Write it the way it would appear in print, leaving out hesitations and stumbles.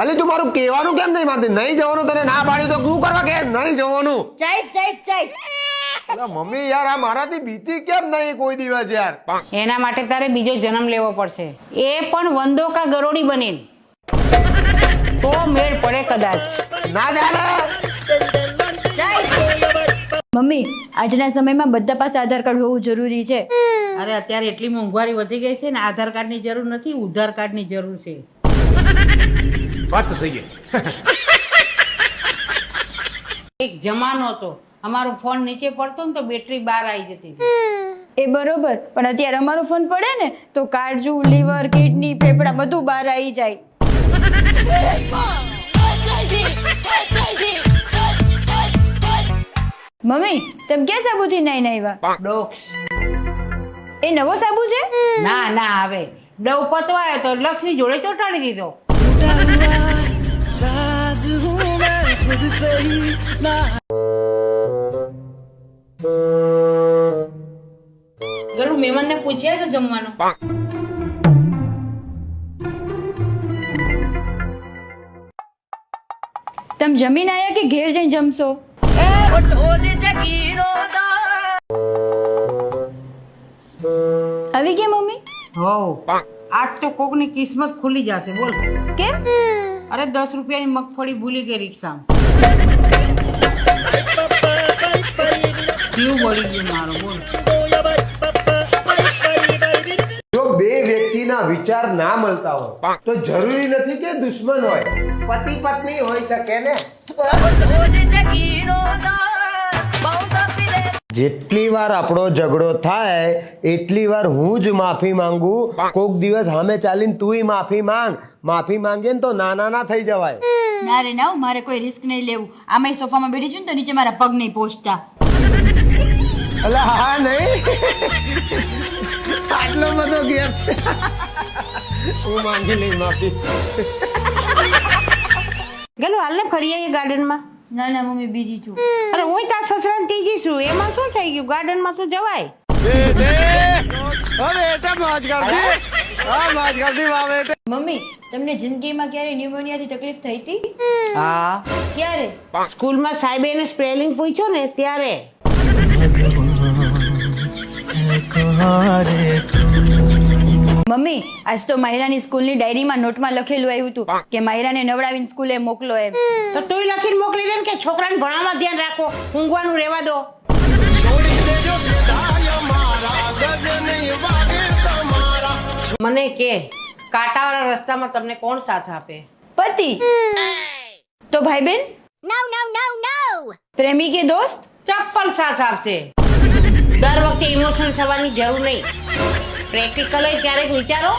અલે તું મારું કહેવાનું કેમ નહીં માનતી? નહીં જવાનું તને ના પાડી તો શું કરવા કે નહીં જવાનું? ચાલ અલા મમ્મી યાર આ મારાથી બીતી કેમ નહીં કોઈ દિવસ યાર? એના માટે તારે બીજો જન્મ લેવો પડશે, એ પણ વંદો કા ગરોડી બનીને, તો મેળ પડે કદાચ. ના ચાલે. મમ્મી આજના સમયમાં બધા પાસે આધાર કાર્ડ હોવું જરૂરી છે. અરે અત્યારે એટલી મોંઘવારી વધી ગઈ છે ને, આધાર કાર્ડની જરૂર નથી, ઉધાર કાર્ડની જરૂર છે. વાત તો સહી છે. એક જમાનો હતો, અમારો ફોન નીચે પડતો ને તો બેટરી બહાર આવી જતી હતી. એ બરોબર, પણ અત્યારે અમારો ફોન પડે ને તો કાળજુ, લીવર, કિડની, ફેફડા બધું બહાર આવી જાય. મમ્મી તમે ક્યાં સાબુથી નાઈ નાઈવા? ડોક્સ. એ નવો સાબુ છે? ના ના, હવે ડવ પતવાયો તો લક્ષની જોડે ચોંટાડી દીધો. ગલું મહેમાનને પૂછ્યા તો જમવાનું. તમે જમીન આયા કે ઘેર જઈને જમશો? આવી ગયા મમ્મી? હો, આજ તો કોકની કિસ્મત ખુલી જશે. બોલ કેમ? અરે 10 રૂપિયાની મગફળી ભૂલી ગઈ રિક્ષામાં. જીવ બળી ગયું મારો. બોલ. જો બે વ્યક્તિના વિચાર ના મળતા હોય તો જરૂરી નથી કે દુશ્મન હોય, પતિ પત્ની હોઈ શકે ને. જેટલી વાર આપણો ઝઘડો થાય એટલી વાર હું જ માફી માંગુ. કોક દિવસ સામે ચાલીને તુંય માફી માંગ. માફી માંગે ને તો ના થઈ જવાય. ના રે ના, મારે કોઈ રિસ્ક નહીં લેવું. આમાં સોફામાં બેઠી છું ને તો નીચે મારા પગ નહીં પહોંચતા. અલા હા નહીં, આટલો બધો ગેપ છે. હું માંગી લઈ માફી. ગલું હાલને ફરી આવીએ ગાર્ડનમાં. ના ના મમ્મી બીજી છું. અરે હું તાર સસરાને ત્રીજી છું, એમાં શું થઈ ગયું? ગાર્ડનમાં તો જવાય. મમ્મી તમને જિંદગીમાં ક્યારે ન્યુમોનિયાથી તકલીફ થઈ હતી? હા, ક્યારે? સ્કૂલમાં સાહેબે એને સ્પેલિંગ પૂછ્યો ને ત્યારે. મમ્મી આજ તો માહિરાની સ્કૂલની ડાયરીમાં નોટમાં લખેલું આવ્યું હતું કે માહિરાને નવડાવીને સ્કૂલે મોકલો એમ. તો તુંય લખીને મોકલી દે ને કે છોકરાને ભણવામાં ધ્યાન રાખો, ઊંઘવાનું રહેવા દો. મને કે કાંટાવાળા રસ્તામાં તમને કોણ સાથ આપે? પતિ. તો ભાઈ બેન? પ્રેમી કે દોસ્ત? ચપ્પલ સાથ આપશે. દર વખતે ઇમોશનલ થવાની જરૂર નહીં. પ્રેક્ટિકલ હોય ક્યારેક વિચારો